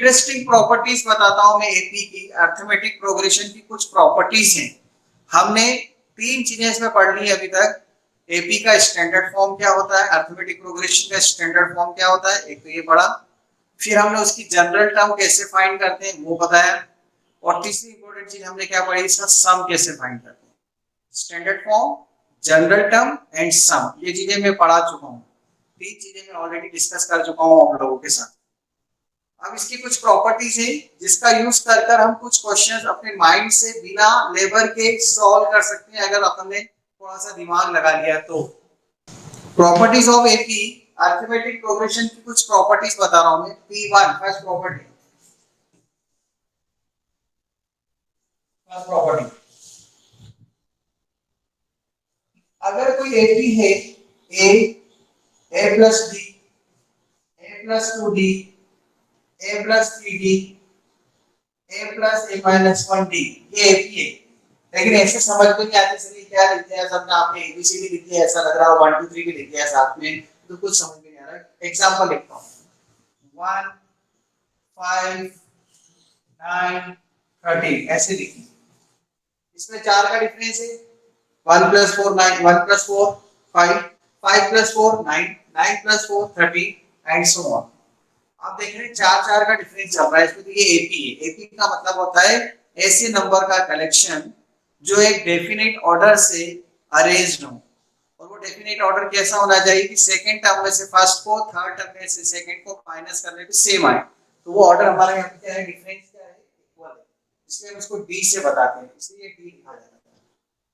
Interesting properties बताता हूं मैं एपी की, अर्थमेटिक प्रोग्रेशन की कुछ प्रॉपर्टीज हैं। हमने तीन चीजें इसमें पढ़ ली अभी तक। एपी का स्टैंडर्ड फॉर्म क्या होता है, अर्थमेटिक प्रोग्रेशन का स्टैंडर्ड फॉर्म क्या होता है, एक तो ये पढ़ा। फिर हमने उसकी जनरल टर्म कैसे फाइंड करते हैं वो बताया, और तीसरी इंपॉर्टेंट चीज हमने क्या पढ़ी, इसका सम कैसे फाइंड करते हैं। Standard form, general term and sum, ये चीजें मैं पढ़ा चुका हूँ। तीन चीजें मैं ऑलरेडी डिस्कस कर चुका हूँ आप लोगों के साथ। अब इसकी कुछ प्रॉपर्टीज है जिसका यूज कर कर हम कुछ क्वेश्चंस अपने माइंड से बिना लेबर के सॉल्व कर सकते हैं, अगर अपन ने थोड़ा सा दिमाग लगा लिया तो। Properties of AP, arithmetic progression की कुछ प्रॉपर्टीज बता रहा हूं मैं। P1 फर्स्ट प्रॉपर्टी, अगर कोई एपी है ए प्लस डी, ए प्लस टू डी, ए प्लस थ्री डी, ए प्लस ए माइनस वन डी, ये एपी है। लेकिन ऐसे समझ में नहीं आती सर क्या लिख दिया, सबने आपने एबीसीडी लिख दिया, ऐसा लग रहा है 1 2 3 भी लिख दिया साथ में, तो कुछ समझ में नहीं आ रहा है। एग्जांपल लिखता हूं 1 5 9 13 ऐसे लिखिए। इसमें 4 का डिफरेंस है, 1 + 4 9, 1 + 4 5, 5 + 4 9, 9 + 4 13 एंड सो ऑन। आप देख रहे हैं 4 का डिफरेंस चल रहा है इसमें, तो ये एपी है। एपी का मतलब होता है ऐसे नंबर का कलेक्शन जो एक डेफिनेट ऑर्डर से अरेंज्ड हो। और वो डेफिनेट ऑर्डर कैसा होना चाहिए कि सेकंड टर्म में से फर्स्ट को, थर्ड टर्म में से सेकंड को माइनस करने पे सेम आए। तो वो ऑर्डर हमारे यहाँ पे क्या है, डिफरेंस क्या है, इक्वल है। इसलिए हम इसको डी से बताते हैं, इसलिए डी लिखा जाता है।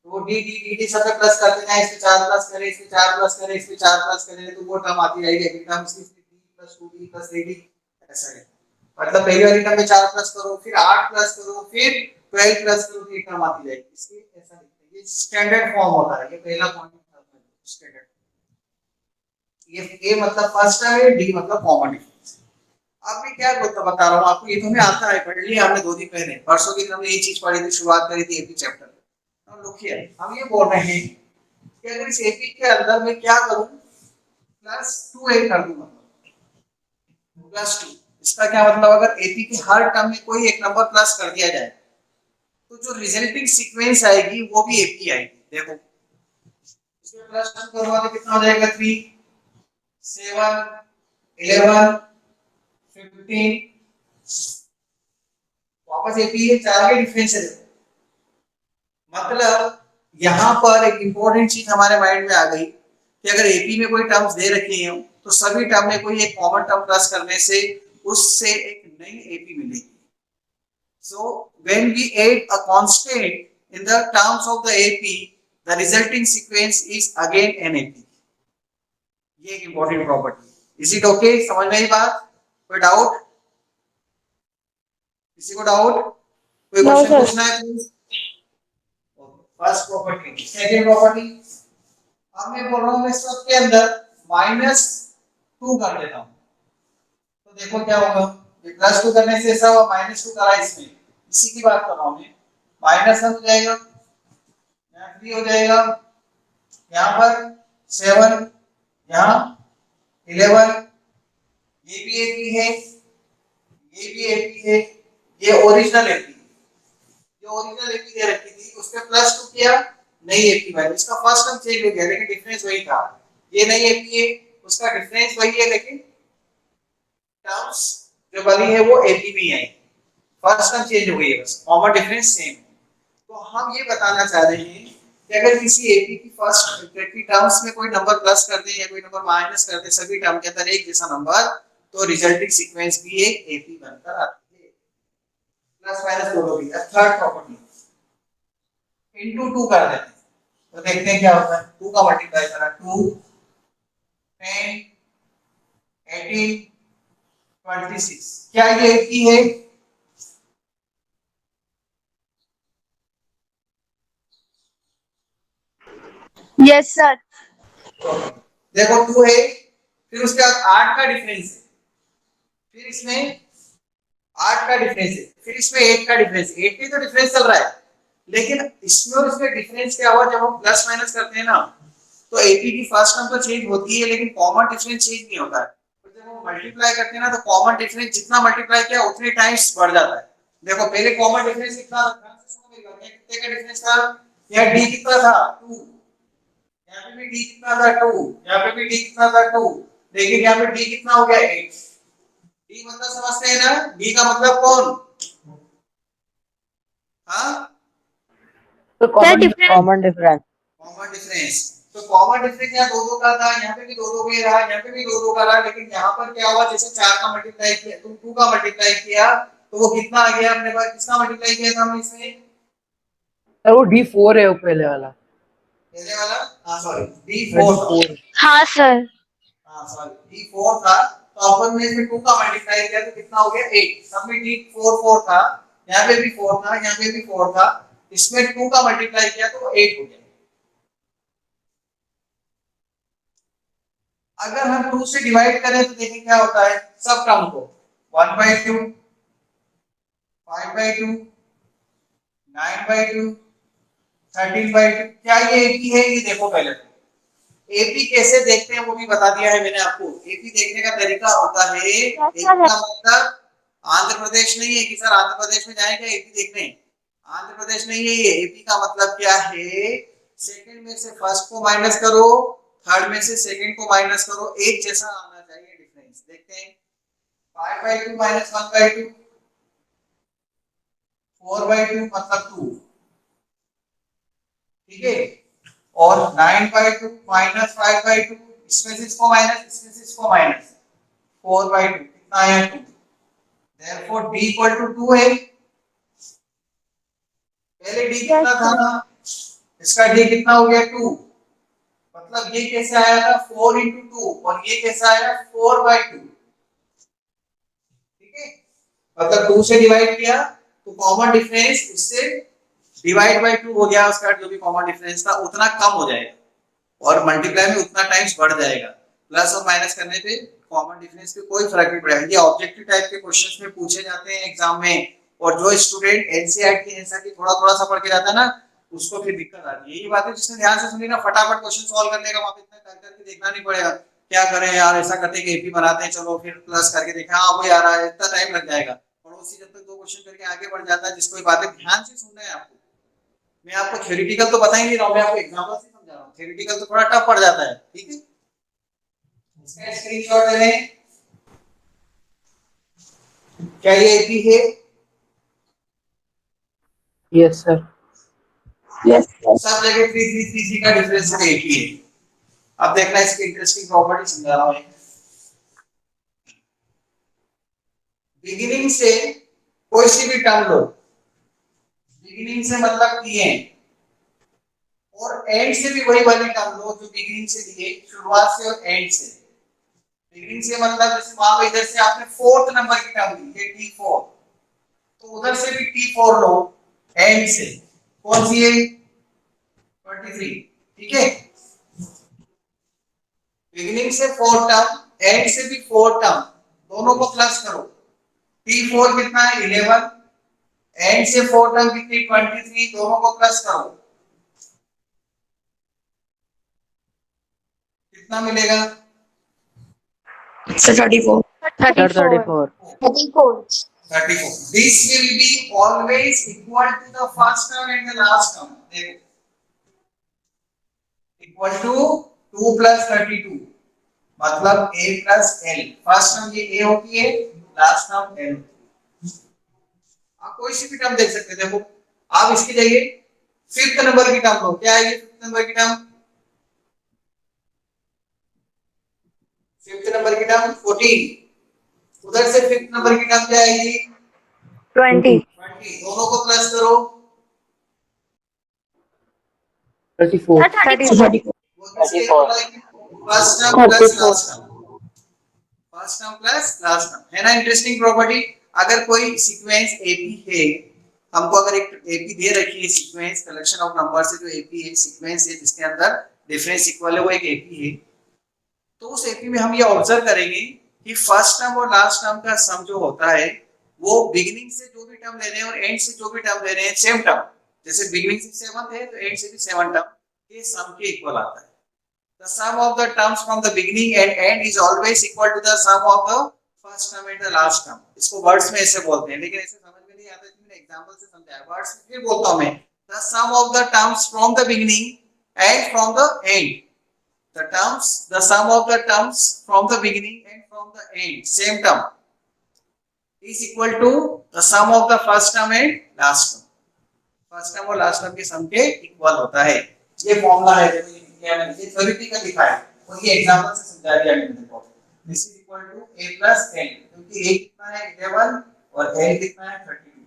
तो वो डी डी डी डी सब में प्लस करते जाएं, इसमें 4 प्लस करें, इसमें 4 प्लस करें, इसमें 4 प्लस करें, तो वो टर्म आती जाएगी। अगली टर्म इसकी डी + 2डी + 3डी ऐसा है। मतलब पहली वाली टर्म में 4 प्लस करो, फिर 8 प्लस करो, फिर 12 प्लस करो, तो ये टर्म आती जाएगी। इसलिए ऐसा लिखते हैं, ये स्टैंडर्ड फॉर्म होता है। ये पहला पॉइंट था स्टैंडर्ड। ये ए मतलब फर्स्ट है, डी मतलब कॉमन डिफरेंस। अब मैं क्या बता रहा हूं आपको, ये तो हमें आता है, पढ़ लिया हमने 2 दिन पहले, परसों की हमने ये चीज पढ़ी थी, शुरुआत करी थी एपी चैप्टर में। अब लुकिए, हम ये बोल रहे हैं कि अगर इस एपी के अंदर मैं क्या करूं, +2 ऐड कर दूंगा, +2। इसका क्या मतलब, अगर एपी की हर टर्म में कोई एक नंबर प्लस कर दिया जाए तो जो रिजल्टिंग सीक्वेंस आएगी वो भी एपी आएगी। देखो इसमें +2 करवा दे, कितना हो जाएगा, 3 7 11 15, वापस एपी है, 4 के डिफरेंस है। मतलब यहां पर एक इंपॉर्टेंट चीज हमारे माइंड में आ गई कि अगर एपी में कोई टर्म्स दे रखी हैं तो सभी टर्म में कोई एक कॉमन टर्म प्लस करने से उससे एक नई एपी मिलेगी। So when we add a constant in the terms of the AP, the resulting sequence is again an AP. ये एक important property. Is it okay? समझ में आई बात? कोई डाउट? किसी को डाउट? कोई क्वेश्चन पूछना है please? First property. Second property, अब मैं बोल रहा हूँ मैं सबके अंदर -2 कर देता हूँ, तो देखो क्या होगा। ये +2 करने से ऐसा हुआ, -2 करा इसमें, इसी की बात कर रहा हूँ मैं। -1 हो जाएगा, यहाँ 3 हो जाएगा, यहाँ पर 7, यहाँ 11, ये भी एपी है, ये भी एपी है, ये ओरिजिनल एपी है। जो ओरिजिनल एपी दे रखी थी उस पे +2 किया, नई एपी बनी। इसका फर्स्ट टर्म चेंज हो गया लेकिन डिफरेंस वही था। ये नई एपी है, उसका डिफरेंस वही है लेकिन टर्म्स जो बनी है वो एपी भी है। फर्स्ट टर्म चेंज हो गई है, बस कॉमन डिफरेंस सेम है। तो हम ये बताना चाह रहे हैं कि अगर किसी एपी की फर्स्ट की टर्म्स में कोई नंबर प्लस कर दे या कोई नंबर माइनस कर दे, सभी टर्म के अंदर एक जैसा नंबर, तो रिजल्टिंग सीक्वेंस भी एक एपी बनकर आती है। प्लस माइनस दोनों भी। थर्ड प्रॉपर्टी, इनटू 2 कर देते हैं, तो देखते हैं क्या होता है। 2 का मल्टीप्लाई करा, 2 10 18 26, क्या ये एपी है? Yes sir. देखो 2 है, फिर उसके बाद 8 का डिफरेंस है, फिर इसमें 8 का डिफरेंस है, फिर इसमें 8 का डिफरेंस है। 8 की तो डिफरेंस चल रहा है, लेकिन इसमें और इसमें डिफरेंस क्या हुआ, जब हम प्लस माइनस करते हैं ना, तो एपी की फर्स्ट टर्म तो चेंज होती है लेकिन कॉमन डिफरेंस चेंज नहीं होता है। तो जब देखो मल्टीप्लाई करते हैं ना तो कॉमन डिफरेंस जितना मल्टीप्लाई किया उतने टाइम्स बढ़ जाता है। देखो पहले कॉमन डिफरेंस कितना था, कितने का डिफरेंस था, यहाँ डी कितना था 2, यहाँ पे भी डी कितना था 2, यहाँ पे भी डी कितना था 2, लेकिन यहाँ पे डी कितना हो गया 8। डी मतलब समझते हैं ना, डी का मतलब कौन, हाँ तो Sir, common difference. Common difference. Common difference. तो कॉमन डिफरेंस यहाँ दो दो का था, यहाँ पे भी दो दो का रहा, यहाँ पे भी दो दो का रहा, लेकिन यहाँ पर क्या हुआ, जैसे 4 का मल्टीप्लाई किया तुम 2 का मल्टीप्लाई किया तो वो कितना आ गया अपने पास, किसका मल्टीप्लाई किया था हमने इसमें, सर वो D4 है वो पहले वाला। पहले वाला, हां सॉरी D4 था, D4। हाँ sir. हां सॉरी D4 था। तो अपन ने इसमें 2 का मल्टीप्लाई किया तो कितना हो गया 8, सब में D4 4 था, यहाँ पे भी 4 था, यहाँ पे भी 4 था, इसमें 2 का मल्टीप्लाई किया तो 8 हो गया। अगर हम 2 से डिवाइड करें तो देखिए क्या होता है, सब टर्म को 1/2, 5/2, 9/2, 13/2, क्या ये एपी है, ये देखो पहले तो एपी कैसे देखते हैं वो भी बता दिया है मैंने आपको। एपी देखने का तरीका होता है, एक का मतलब आंध्र प्रदेश नहीं है कि सर आंध्र प्रदेश में जाएं क्या एपी देखने, आंध्र प्रदेश नहीं है ये। एपी का मतलब क्या है, सेकंड में से फर्स्ट को माइनस करो, थर्ड में से सेकंड को माइनस करो, एक जैसा आना चाहिए डिफरेंस। देखते हैं 5/2 माइनस 1/2, 4/2 मतलब 2, ठीक है, और 9/2 माइनस 5/2, इसमें से इसको माइनस, इसमें से इसको माइनस, 4/2 कितना आया 2, देयरफॉर d इक्वल टू 2 है। पहले d कितना था ना, इसका d कितना हो गया 2, मतलब ये कैसे आया था 4 into 2 और ये कैसे आया 4/2, ठीक है, मतलब 2 से डिवाइड किया तो कॉमन डिफरेंस उससे डिवाइड बाय 2 हो गया, उसका जो भी कॉमन डिफरेंस था उतना कम हो जाएगा और मल्टीप्लाई में उतना टाइम्स बढ़ जाएगा। प्लस और माइनस करने पे कॉमन डिफरेंस पे कोई फर्क नहीं पड़ेगा। ये ऑब्जेक्टिव टाइप के क्वेश्चंस में पूछे जाते हैं एग्जाम में, और जो स्टूडेंट एनसीईआरटी एनसीईआरटी थोड़ा थोड़ा सा पढ़ के जाता है ना उसको फिर दिक्कत आती है। यही बात है जिसने ध्यान से सुनी ना फटाफट क्वेश्चन सॉल्व करने का, वहां पे इतना कर करके देखना नहीं पड़ेगा क्या करें यार, ऐसा करते हैं कि एपी बनाते हैं चलो फिर प्लस करके देखें, हाँ वो आ रहा है, इतना टाइम लग जाएगा। पड़ोसी जब तक दो क्वेश्चन करके आगे बढ़ जाता है, जिसको ये बातें ध्यान से सुनना है आपको। मैं आपको थ्योरेटिकल तो बता ही नहीं रहा हूं, मैं आपको एग्जांपल से समझा रहा हूं, थ्योरेटिकल तो थोड़ा टफ पड़ जाता है, ठीक है। इसका स्क्रीनशॉट ले लें, क्या ये एपी है, यस सर। Yes. सब जगह 3 का डिफरेंस है एपी है। अब देखना इसकी इंटरेस्टिंग प्रॉपर्टी समझा रहा हूं। बिगिनिंग से कोई सी भी टर्म लो, बिगिनिंग से मतलब टीएन, और एंड से भी वही वाली टर्म लो जो बिगिनिंग से लिए, शुरुआत से और एंड से। बिगिनिंग से मतलब जैसे मान लो इधर से आपने फोर्थ नंबर की टर्म ली ये T4, तो उधर से भी T4 लो एंड से, कौन सी है 23, ठीक है। बिगिनिंग से फोर्थ टर्म, एंड से भी फोर्थ टर्म, दोनों को प्लस करो। T4 कितना है 11, एंड से फोर्थ टर्म कितनी 23, दोनों को प्लस करो, कितना मिलेगा So 34. 34। 34. 34. This will be always equal to the first term and the last term. देखो equal to 2 plus 32, मतलब a plus l, first term ये a होती है, लास्ट टर्म l होती है। आप कोई सी भी टर्म देख सकते हैं। देखो आप इसकी जगह फिफ्थ नंबर की टर्म लो, क्या है ये फिफ्थ नंबर की टर्म, फिफ्थ नंबर की टर्म 14, उधर से फिफ्थ नंबर की टर्म क्या आएगी 20. 20, दोनों को प्लस करो 34। 34. वो किसके इक्वल आएगी, first term plus last term, first term plus last term, है ना इंटरेस्टिंग प्रॉपर्टी। अगर कोई सीक्वेंस एपी है, हमको अगर एक एपी दे रखी है सीक्वेंस कलेक्शन ऑफ नंबर से, जो एपी है सीक्वेंस है जिसके अंदर डिफरेंस इक्वल है वो एक एपी है, तो उस एपी में हम ये ऑब्जर्व करेंगे कि फर्स्ट टर्म और लास्ट टर्म का सम जो होता है वो बिगिनिंग से जो भी टर्म ले रहे हैं और एंड से जो भी टर्म ले रहे हैं सेम टर्म, जैसे बिगिनिंग से 7 है तो एंड से भी 7 टर्म के सम के इक्वल आता है। the sum of the terms from the beginning and end is always equal to the sum of the first term and the last term. इसको वर्ड्स में ऐसे बोलते हैं, लेकिन ऐसे समझ में नहीं आता, इसलिए मैंने एग्जांपल से समझाया। वर्ड्स में फिर बोलता हूं मैं, the sum of the terms from the beginning and from the end. The sum of the terms from the beginning and from the end, same term, is equal to the sum of the first term and last term. First term और last term के सम के equal होता है। ये formula है, देखो ये किया मैंने, ये थ्योरेटिकल लिखा है और ये एग्जांपल से समझा दिया मैंने। देखो this is equal to a plus n, क्योंकि a कितना है 11 और n कितना है 32।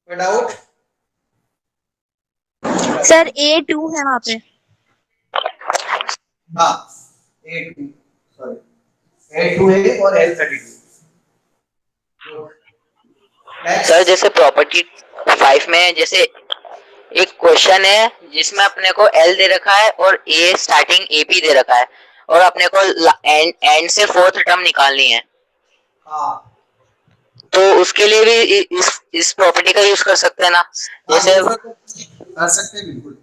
कोई डाउट? सर A2 है वहाँ पे। हाँ a2, सॉरी a2 है और l 32। सर जैसे प्रॉपर्टी 5 में जैसे एक क्वेश्चन है जिसमें अपने को एल दे रखा है और ए स्टार्टिंग ए पी दे रखा है और अपने को एंड से फोर्थ टर्म निकालनी है, हाँ तो उसके लिए भी इस प्रॉपर्टी का यूज कर सकते हैं ना? जैसे कर सकते हैं बिल्कुल।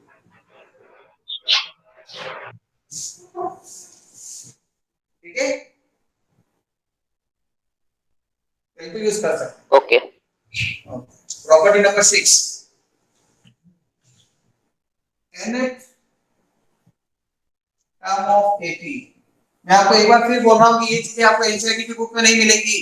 ठीक है, बिल्कुल यूज कर सकते हैं। Okay. Property number 6, nth term of AP. मैं आपको एक बार फिर बोल रहा हूँ कि ये चीजें आपको एनसीईआरटी की बुक में नहीं मिलेगी,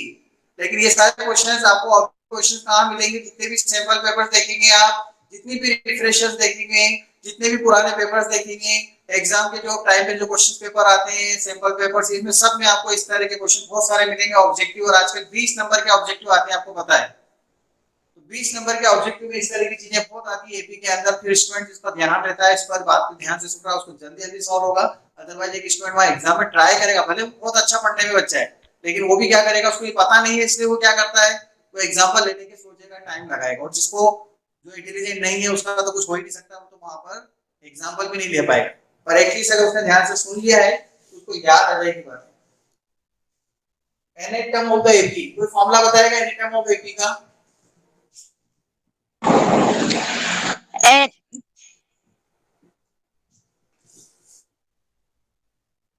लेकिन ये सारे क्वेश्चंस आपको क्वेश्चन कहाँ मिलेंगे? जितने भी सैंपल पेपर्स देखेंगे आप, जितनी भी रिफ्रेशर्स देखेंगे, जितने भी पुराने पेपर्स देखेंगे, एग्जाम के जो टाइम पे जो क्वेश्चन पेपर आते हैं, सैंपल पेपर्स, इसमें सब में आपको इस तरह के क्वेश्चन बहुत सारे मिलेंगे। ऑब्जेक्टिव, और आजकल 20 नंबर के ऑब्जेक्टिव आते हैं, आपको पता है। 20 नंबर के ऑब्जेक्टिव में इस तरह की चीजें बहुत आती है एपी के अंदर। फिर स्टूडेंट इसका ध्यान रहता है, इस पर बात को ध्यान से सुन रहा है, उसको जल्दी जल्दी सॉल्व होगा। अदरवाइज एक स्टूडेंट वहां एग्जाम में ट्राई करेगा, भले बहुत अच्छा पढ़ने में बच्चा है, लेकिन वो भी क्या करेगा, उसको ये पता नहीं है, इसलिए वो क्या करता है, वो एग्जांपल लेने के सोचेगा, टाइम लगाएगा। और जिसको जो इंटेलिजेंट नहीं है उसका तो कुछ हो ही नहीं सकता, वो तो वहां पर एग्जांपल भी नहीं ले पाएगा। पर एटलीस्ट अगर उसने ध्यान से सुन लिया है तो उसको याद आ जाएगी बात। nth term of the AP, कोई फार्मूला बताएगा nth टर्म ऑफ एपी का?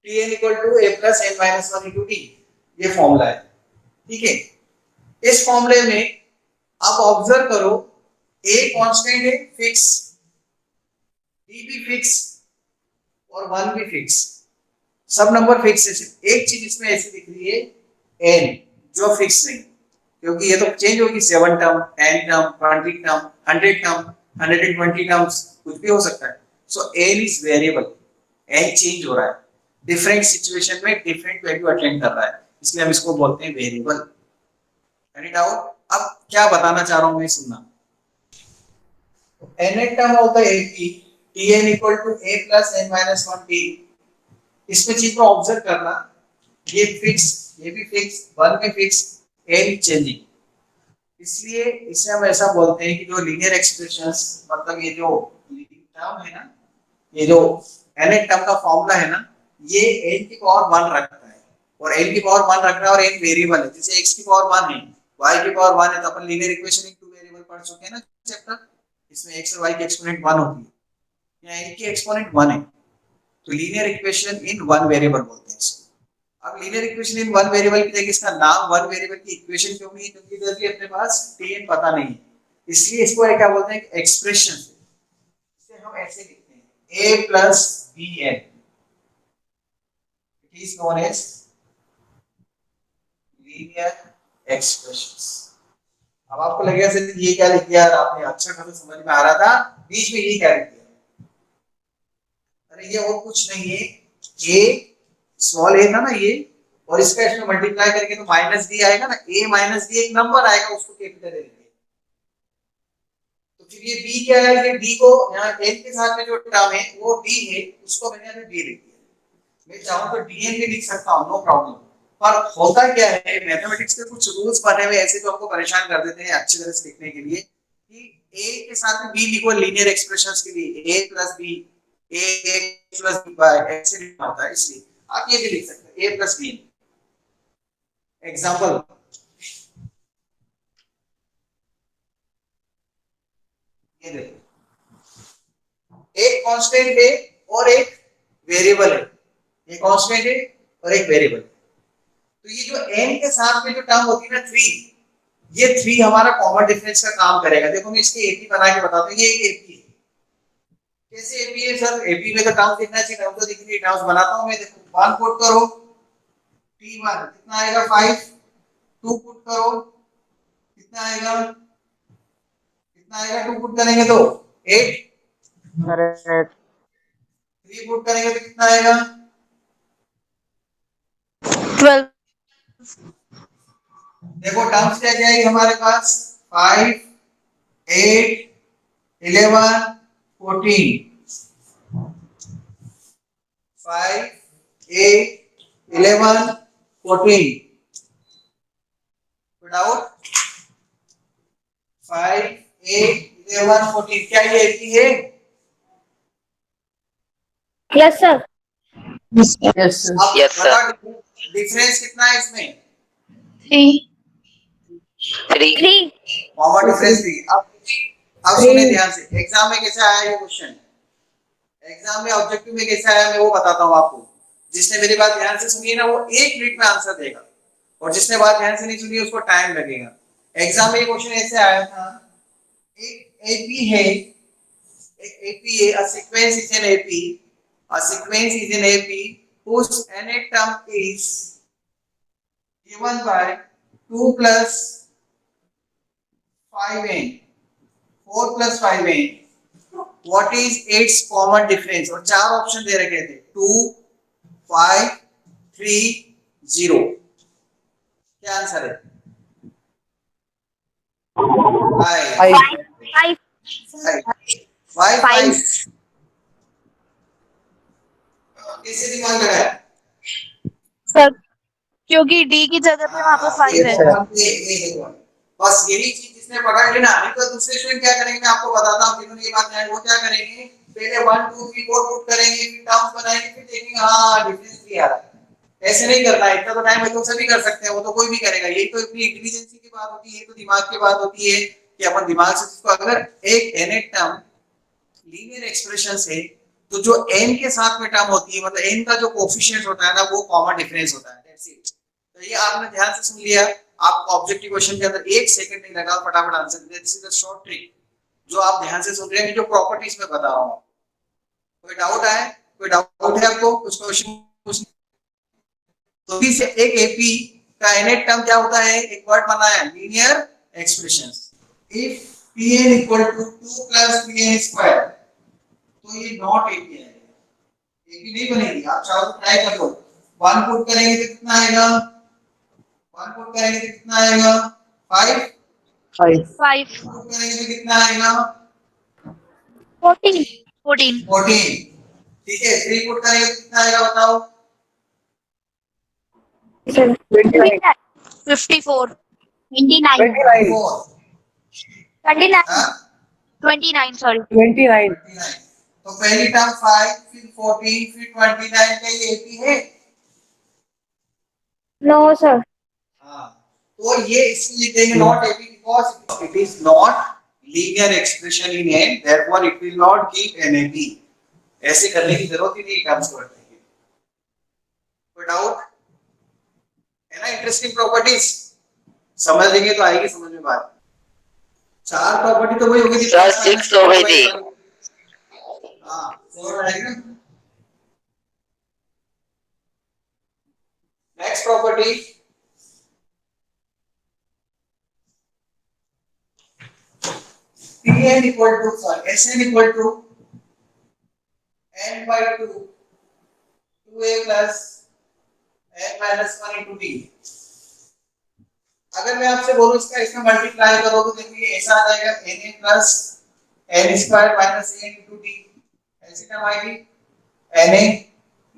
Tn equal to a plus n minus 1 into t, ये फॉर्मूला है। ठीक है, इस फॉर्मूले में आप ऑब्जर्व करो, a कांस्टेंट है फिक्स, t भी फिक्स और 1 भी फिक्स, सब नंबर फिक्स है। एक चीज इसमें ऐसी दिख रही है n जो फिक्स नहीं, क्योंकि ये तो चेंज होगी, 7 term, 10 term, 20 term, 100 term, 120 terms, कुछ भी हो सकता है। सो n is variable, n change हो रहा है, डिफरेंट सिचुएशन में डिफरेंट वैल्यू अटेंड कर रहा है, इसलिए हम इसको बोलते हैं वेरिएबल। Any doubt? अब क्या बताना चाह रहा हूं मैं, सुनना। nth term of the AP tn equal to a plus n minus 1 t, इसमें चीज को ऑब्जर्व करना, ये फिक्स, ये भी फिक्स, 1 भी फिक्स, n चेंजिंग, इसलिए इसे हम ऐसा बोलते हैं कि जो लीनियर एक्सप्रेशंस, मतलब ये जो टर्म है ना, ये जो nth टर्म का फॉर्मूला है ना, ये n की पावर 1 रखता है, और n की पावर 1 रख रहा है, और n वेरिएबल है। जैसे x की पावर 1 है, y की पावर 1 है, तो अपन linear equation in two variable पढ़ चुके हैं ना चैप्टर, इसमें x और y की एक्सपोनेंट 1 होती है, यहाँ n की एक्सपोनेंट 1 है, तो linear equation in one variable बोलते हैं इसको। अब linear equation in one variable की जगह इसका नाम वन वेरिएबल की इक्वेशन क्यों नहीं है? क्योंकि इधर भी अपने पास tn पता नहीं है, इसलिए इसको क्या बोलते हैं, एक्सप्रेशन। इसे हम ऐसे लिखते हैं a plus bn, it is known as linear expressions। अब आपको लगेगा सर ये क्या लिख दिया, आपने अच्छा खासा समझ में आ रहा था, बीच में ये क्या लिख दिया? अरे ये और कुछ नहीं है, a स्मॉल a था ना ये, और इसका इसमें मल्टीप्लाई करके तो माइनस d आएगा ना, a माइनस d एक नंबर आएगा, उसको कैपिटल ले लेंगे, तो फिर ये b क्या है, ये d को यहाँ n के साथ में जो टर्म है वो d है, उसको मैंने यहाँ d लिख दिया। मैं चाहूं तो dn भी लिख सकता हूं, नो प्रॉब्लम। पर होता क्या है, मैथमेटिक्स के कुछ रूल्स बने हुए ऐसे जो आपको परेशान कर देते हैं अच्छी तरह से लिखने के लिए, कि a के साथ में b लिखो लीनियर एक्सप्रेशंस के लिए, a plus b, a plus b by ऐसे लिखना होता है, इसलिए आप ये भी लिख सकते हैं a प्लस b। एग्जांपल, ये देखो एक कांस्टेंट है और एक वेरिएबल है, ये कांस्टेंट है और एक वेरिएबल। तो ये जो n के साथ में जो टर्म होती है ना 3, ये 3 हमारा कॉमन डिफरेंस का काम करेगा। देखो मैं इसके एपी बना के बताता हूँ, ये एक एपी है। कैसे एपी है सर? एपी में तो टर्म दिखना चाहिए, टर्म तो दिख नहीं, टर्म्स बनाता हूँ मैं। देखो 1 पुट करो, t1 कितना आएगा 5, 2 पुट करो कितना आएगा, कितना आएगा 2 पुट करेंगे तो 8, Correct. 3 पुट करेंगे तो कितना आएगा, 12. देखो टर्म्स क्या जाएगी हमारे पास 5, 8, 11, 14, 5, 8, 11, 14, डाउट 5, 8, 11, 14, क्या ये एक ही है? Yes, sir. Yes, sir. अब Yes, sir. बताओ डिफरेंस कितना है इसमें? 3. 3. 3. Common difference 3। अब सुनिए ध्यान से, एग्जाम में कैसे आया ये क्वेश्चन, एग्जाम में ऑब्जेक्टिव में कैसे आया मैं वो बताता हूँ आपको। जिसने मेरी बात ध्यान से सुनी है ना वो 1 मिनट में आंसर देगा, और जिसने बात ध्यान से नहीं सुनी उसको टाइम लगेगा। एग्जाम में ये क्वेश्चन ऐसे आया था, एक एपी है, एक एपी है, a sequence is an AP, a sequence is an AP whose nth term is given by 2 plus 5n, 4 plus 5n, what is its common difference? और 4 ऑप्शन दे रखे थे 2, 5, 3, 0। क्या आंसर है? 5, 5. 5. 5, 5, 5. कैसे दिमाग लगाया? सर क्योंकि डी की जगह पे वहां पे हाँ, 5 है। ये देखो, बस यही चीज जिसने पकड़ ली ना, नहीं तो दूसरे स्टूडेंट क्या करेंगे मैं आपको बताता हूँ, जिन्होंने ये बात जानी वो क्या करेंगे, पहले 1, 2, 3, 4 पुट करेंगे, फिर टर्म्स बनाएंगे, फिर देखेंगे हाँ डिफरेंस नहीं आ रहा है। ऐसे नहीं करना है, इतना तो टाइम है तो सभी कर सकते हैं, वो तो कोई भी करेगा। यही तो इतनी इंटेलिजेंसी की बात होती है, तो दिमाग की बात होती है कि अपन दिमाग से इसको, अगर एक nth टर्म लीनियर एक्सप्रेशन है तो जो n के साथ में टर्म होती है, मतलब n का जो कोएफिशिएंट होता है ना वो कॉमन डिफरेंस होता है। That's it. तो ये आपने ध्यान से सुन लिया, आप ऑब्जेक्टिव क्वेश्चन के अंदर 1 सेकंड नहीं लगा, फटाफट answer they. This is the short trick जो आप ध्यान से सुन रहे हैं, जो प्रॉपर्टीज में बता रहा हूं। कोई डाउट है? कोई डाउट है आपको कुछ क्वेश्चन पूछने? तो इस एक एपी का nth टर्म क्या होता है, एक वर्ड बना है linear expressions. If pn equal to 2 plus pn square, तो ये नॉट एपी है, एपी नहीं बनेगी। आप चाहो तो ट्राई कर लो, 1 पुट करेंगे तो कितना आएगा, 1 पुट करेंगे तो कितना आएगा 5, 5. 5. पुट करेंगे तो कितना आएगा 14. 14. 14। ठीक है, 3 पुट करेंगे तो कितना आएगा बताओ? 29. 54. 29. 29. 4। 29. हां 29 सॉरी। 29. 29। तो पहली टर्म 5, फिर 14, फिर 29, क्या ये एपी है? No sir. हाँ, तो ये इसलिए लिखेंगे not AP because it is not linear expression in n, therefore it will not keep NAP। ऐसे करने की जरूरत ही नहीं टर्म्स को रखने की। कोई डाउट है ना? इंटरेस्टिंग प्रॉपर्टीज समझ लेंगे तो आएगी समझ में बात। 4 प्रॉपर्टी तो वही होगी सर 6 हो गई थी। हां, 4 आएगा। Next property, Pn equal to, sorry, Sn equal to n by 2, 2a plus n minus 1 into d। अगर मैं आपसे बोलूं इसका इसमें मल्टीप्लाई करो तो देखिए ऐसा आ जाएगा na plus n square minus a into d। ऐसी टर्म आएगी na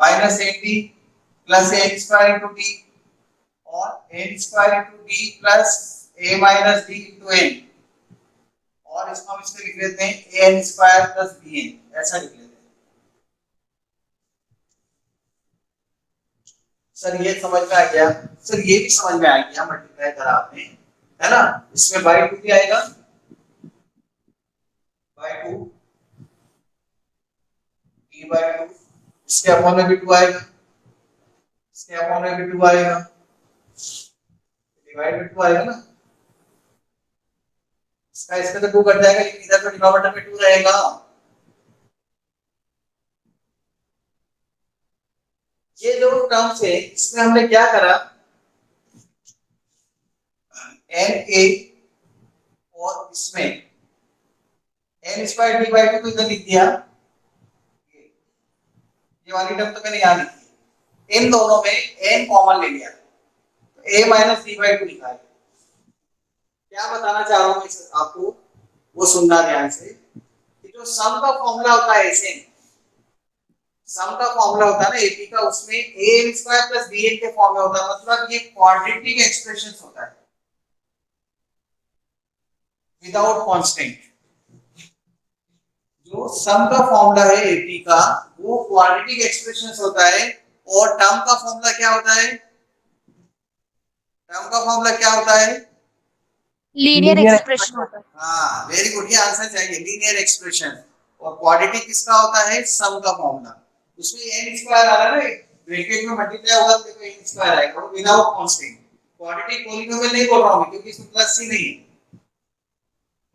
minus 8d plus n square into d, और n square into d plus a minus d into n, और इसको हम इसमें लिख लेते हैं an square plus bn, ऐसा लिख लेते हैं। सर ये समझ में आ गया? सर ये भी समझ में आ गया, मल्टीप्लाई करा आपने, है ना? इसमें बाय 2 भी आएगा, बाय 2, इसके अपॉन में भी 2 आएगा, इसके अपॉन में भी 2 आएगा, डिवाइड में 2 आएगा ना, इसका इसका तो 2 कट जाएगा, लेकिन इधर तो डिनोमिनेटर में 2 रहेगा। ये जो टर्म्स है इसमें हमने क्या करा, एन ए और इसमें एन स्क्वायर डी बाई 2 को इधर लिख दिया, ये वाली टर्म तो मैंने यहाँ लिखी है, इन दोनों में एन कॉमन ले लिया, तो a माइनस डी बाई 2 लिखा है। क्या बताना चाह रहा हूँ मैं आपको, वो सुनना ध्यान से, कि जो सम का फॉर्मूला होता है ऐसे, सम का फॉर्मूला होता है ना एपी का, उसमें a स्क्वायर प्लस bn के फॉर्म में होता है, मतलब ये क्वाड्रेटिक एक्सप्रेशन होता है विदाउट कांस्टेंट। जो सम का फॉर्मूला है एपी का वो क्वाड्रेटिक एक्सप्रेशन होता है, और टर्म का फॉर्मूला क्या होता है, टर्म का फॉर्मूला क्या होता है, लीनियर एक्सप्रेशन होता है। हाँ वेरी गुड, ये आंसर चाहिए, लीनियर एक्सप्रेशन। और क्वाड्रेटिक किसका होता है, सम का फॉर्मूला। उसमें n स्क्वायर आ रहा है ना, ब्रैकेट में मल्टीप्लाई होगा तो देखो n स्क्वायर आएगा, वो विदाउट कांस्टेंट। क्वाड्रेटिक पॉलीनोमियल नहीं बोल रहा हूं क्योंकि इसमें प्लस ही नहीं है।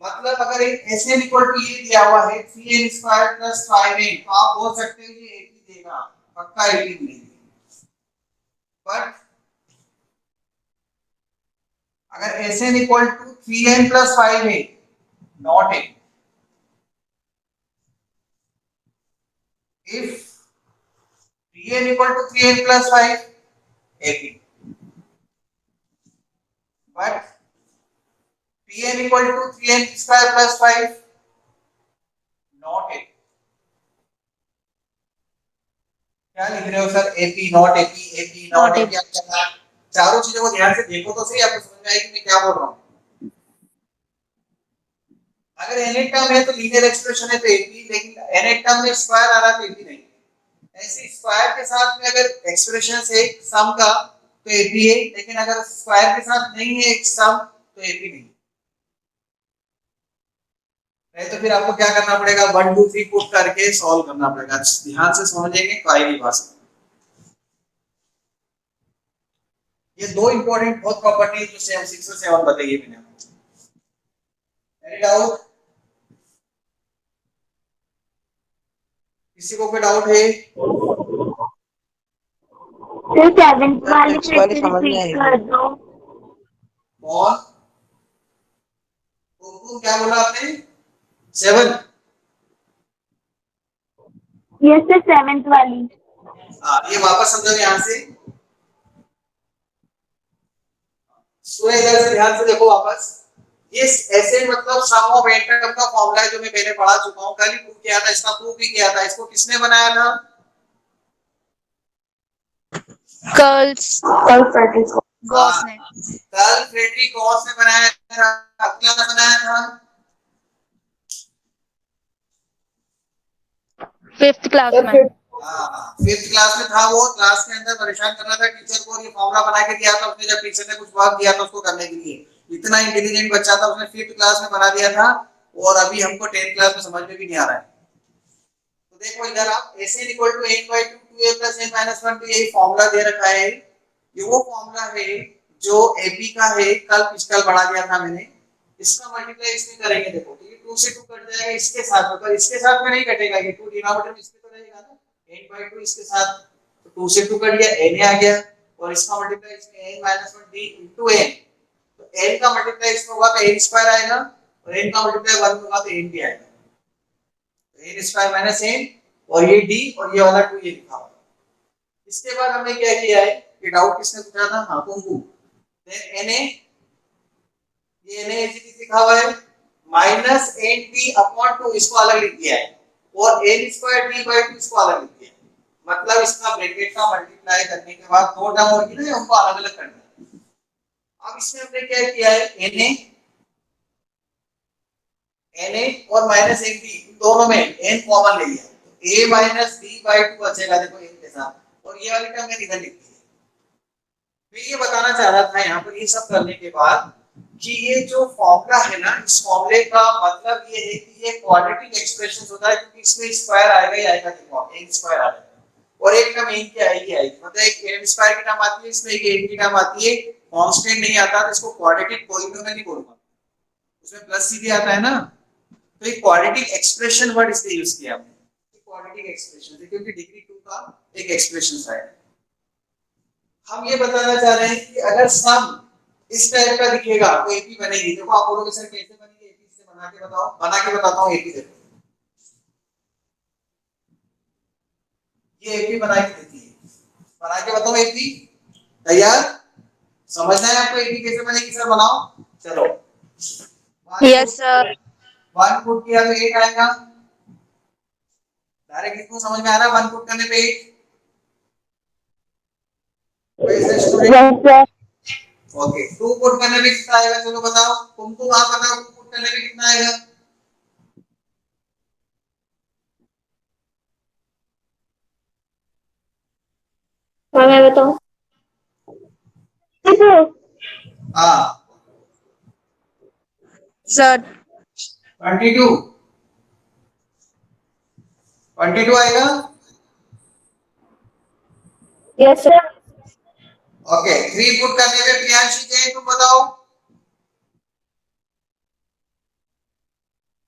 मतलब अगर Sn इक्वल टू ये दिया हुआ है 3n स्क्वायर प्लस 5n, तो आप बोल सकते हो ये 80 देगा, पक्का 80 मिलेगा। बट अगर Sn equal to 3n plus 5n, not n, if Tn equal to 3n plus 5, 18, but Tn equal to 3n square plus 5, not 18। क्या लिख रहे हो sir, AP not AP, AP not AP, चारों चीजों को ध्यान से देखो तो सही, आपको समझ में आएगी मैं क्या बोल रहा हूँ। अगर nth टर्म है तो लीनियर एक्सप्रेशन है तो AP, लेकिन nth टर्म में स्क्वायर आ रहा है तो AP नहीं। ऐसे स्क्वायर के साथ में अगर एक्सप्रेशन है सम का तो AP है, लेकिन अगर स्क्वायर के साथ नहीं है एक सम तो AP नहीं। नहीं तो फिर आपको क्या करना पड़ेगा, 1 2 3 पुट करके सॉल्व करना पड़ेगा। ध्यान से समझेंगे कायली भाषा। ये दो इंपॉर्टेंट बहुत प्रॉपर्टी जो 6 और 7 बताइए मैंने आपको। एनी डाउट, किसी को कोई डाउट है? फिर 7th वाली फिर से समझ में रिपीट आई। कर दो। कौन तुमको क्या बोला आपने, 7? यस सर 7th वाली। हाँ ये वापस समझो यहाँ से, सुने इधर से ध्यान से देखो वापस। ये ऐसे मतलब सम ऑफ n टर्म का फॉर्मूला है जो मैं पहले पढ़ा चुका हूँ, कल ही प्रूव किया था, इसका प्रूफ भी किया था। इसको किसने बनाया था, कर्ल्स गॉस ने। कार्ल फ्रेडरिक गॉस ने बनाया था। क्या बनाया था, 5th क्लास में। हाँ 5th क्लास में था वो। क्लास के अंदर परेशान कर रहा था टीचर को, और ये फॉर्मूला बना के दिया था उसने, जब टीचर ने कुछ वर्क दिया था उसको करने के लिए। इतना इंटेलिजेंट बच्चा था, उसने 5th क्लास में बना दिया था, और अभी हमको 10th क्लास में समझ में भी नहीं आ रहा है। तो देखो इधर आप Sn equal to n by 2 2a plus n minus 1, तो यही फॉर्मूला दे रखा है। ये वो फॉर्मूला है जो AP का है, कल पिछकल बढ़ा दिया था मैंने। इसका मल्टीप्लाई इसमें करेंगे, देखो तो ये 2 से 2 कट जाएगा इसके साथ में, पर इसके साथ में नहीं कटेगा, ये 2 डिनोमिनेटर में इसमें तो रहेगा ना, n by 2 इसके साथ, तो 2 से 2 कट गया, n आ गया, और इसका मल्टीप्लाई इसमें n minus 1 d into n, तो n का मल्टीप्लाई इसमें होगा तो n स्क्वायर आएगा, और n का मल्टीप्लाई 1 होगा तो n भी आएगा, तो n स्क्वायर माइनस n, और ये d और ये वाला 2 ये लिखा हुआ है। इसके बाद हमने क्या किया है, ये डाउट किसने पूछा था, हाँ कुंकू, देन na, ये na इज लिखा हुआ है माइनस n p अपॉन 2, इसको अलग लिख दिया है, और n स्क्वायर d बाय 2 इसको अलग लिख दिया है। मतलब इसका ब्रैकेट का मल्टीप्लाई करने के बाद दो टर्म होगी ना, उनको अलग अलग करना है। अब इसमें हमने क्या किया है, na और माइनस n p दोनों में n कॉमन ले लिया, तो a माइनस b बाय 2 बचेगा, देखो n के साथ, और ये वाली टर्म मैंने इधर लिख दी है। मैं ये बताना चाह रहा था यहाँ पर, ये सब करने के बाद, कि ये जो फॉर्मूला है ना, इस फॉर्मूले का मतलब ये है कि ये क्वाड्रेटिक एक्सप्रेशन होता है, क्योंकि इसमें स्क्वायर आएगा ही आएगा, देखो n स्क्वायर आ जाएगा। और एक टर्म एन की आएगी, मतलब एक एन स्क्वायर की टर्म आती है, इसमें एक एन की टर्म आती है, कांस्टेंट नहीं आता तो इसको क्वाड्रेटिक पॉलिनोमियल नहीं बोलूंगा, उसमें प्लस सीधे आता है ना, तो एक क्वाड्रेटिक एक्सप्रेशन वर्ड इसलिए यूज किया हमने, क्वाड्रेटिक एक्सप्रेशन क्योंकि डिग्री 2 का एक एक्सप्रेशन है। हम ये बताना चाह रहे हैं कि अगर सम इस टाइप का दिखेगा तो एपी बनेगी। देखो आप बोलोगे सर कैसे बनेगी एपी, से बना के बताओ, बना के बताता हूं एपी। देखो ये एपी बना के देती है, बना के बताओ एपी। तैयार? समझना है आपको एपी कैसे बनेगी? सर बनाओ, चलो। Yes sir. 1 पुट किया तो 8 आएगा, डायरेक्ट इसको समझ में आ रहा है? 1 पुट करने पे 8। वैसे student Yes, sir. Okay, 2 put करने पे कितना आएगा? चलो बताओ, तुमको आप बताओ 2 पुट करने पे कितना आएगा? मैं बताऊं? हाँ सर 22 आएगा। Yes, sir. ओके, 3 पुट करने पे प्रियांशी जय तुम बताओ।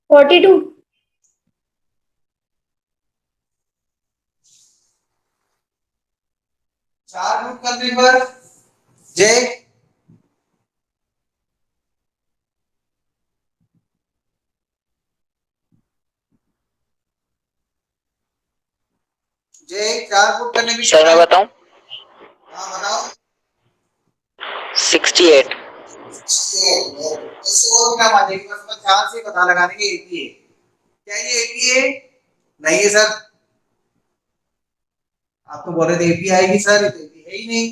42. 4 पुट करने पर जय जय 4 पुट करने पे सर मैं बताऊं? हाँ बताओ। 68। इससे और क्या मान जाएगी? बस 4 से पता लगाने के एक ही है। क्या ये एक ही है? नहीं है सर, आप तो बोल रहे थे एपी आएगी सर, ये तो एपी है ही नहीं,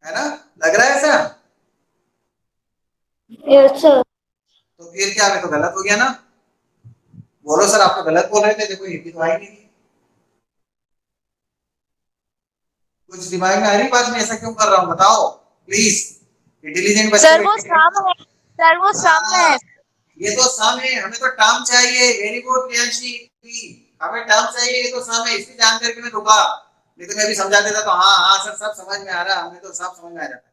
है ना? लग रहा है ऐसा? Yes, sir. तो फिर क्या, मैं तो गलत हो गया ना? बोलो सर, आप तो गलत बोल रहे थे, देखो एपी तो आई नहीं। कुछ दिमाग में आ रही बात? मैं ऐसा क्यों कर रहा हूँ बताओ प्लीज, इंटेलिजेंट बच्चे सर वो बैठे हैं। सम है, सर वो सम है। हाँ, ये तो सम है, हमें तो टर्म चाहिए। वेरी गुड प्रियांशी, हमें टर्म चाहिए, ये तो सम है, इसकी जान करके मैं रुका, नहीं तो मैं भी समझा देता तो हाँ हाँ सर सब समझ में आ रहा, हमें तो सब समझ में आ जाता।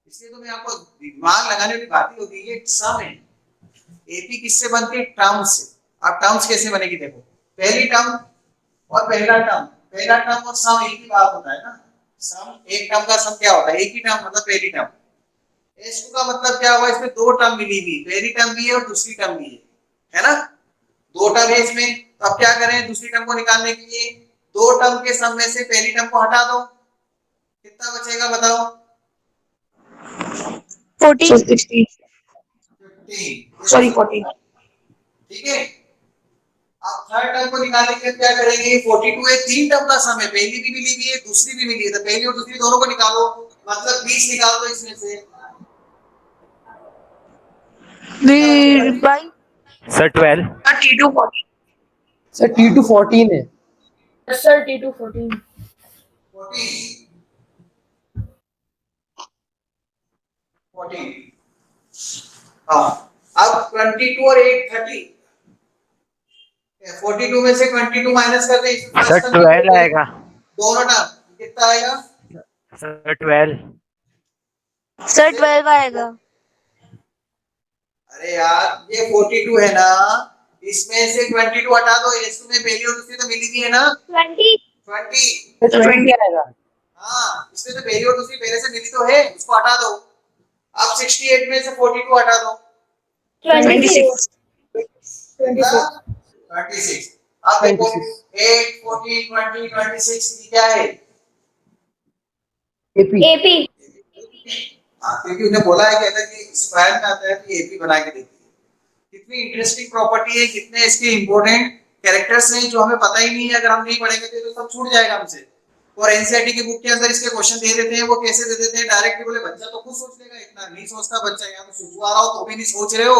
इसलिए तो मैं आपको दिमाग लगाने वाली बात ही होती है, ये सम है। एपी किससे बनती है? टर्म से। अब टर्म्स कैसे बनेगी? देखो, पहली टर्म और पहला टर्म, पहला टर्म और सम एक ही बात होता है ना। सम, एक टर्म का सम क्या होता है? एक ही टर्म, मतलब पहली टर्म। S2 का मतलब क्या हुआ? इसमें दो टर्म मिली हुई, पहली टर्म भी है और दूसरी टर्म भी है ना? दो टर्म है इसमें, तो अब क्या करें दूसरी टर्म को निकालने के लिए? दो टर्म के सम में से पहली टर्म को हटा दो, कितना बचेगा बताओ? 40। 60. 15। Sorry, 40. ठीक है, अब थर्ड टर्म को निकालने के लिए क्या करेंगे? 42 है, तीन टर्म का सम है, पहली भी मिली हुई है दूसरी भी मिली है, तो पहली और दूसरी दोनों को निकालो, मतलब 20 निकाल दो इसमें से, कितना बचेगा? By sir 12। T2 40। Sir T2 14 है। Yes, sir. T2 14. 14 14। हाँ, अब 22 और 8 30, 42 में से 22 माइनस कर दें, इसमें सर प्लस टर्म 12 आएगा। दोनों टर्म, कितना आएगा? सर 12। सर 12 आएगा। अरे यार ये 42 है ना, इसमें से 22 हटा दो, इसमें पहली और दूसरी तो मिली भी है ना? 20. 20। सर 20 आएगा। हाँ, इसमें तो पहली और दूसरी पहले से मिली तो है, उसको हटा दो। अब 68 में से 42 हटा दो, 26. 26. 26। अब देखो 26 8 14 20 26 ये क्या है? AP। AP. हाँ, क्योंकि उन्हें बोला है कहता है कि स्क्वायर में आता है कि एपी बना के देती है। कितनी इंटरेस्टिंग प्रॉपर्टी है, कितने इसके इंपॉर्टेंट कैरेक्टर्स हैं जो हमें पता ही नहीं है, अगर हम नहीं पढ़ेंगे तो सब छूट जाएगा हमसे। और एनसीईआरटी की बुक के अंदर इसके क्वेश्चन दे देते हैं, वो कैसे दे देते हैं डायरेक्ट, बोले बच्चा तो खुद सोच लेगा, इतना नहीं सोचता बच्चा, यहाँ तो सोचवा रहा हो तो भी नहीं सोच रहे हो,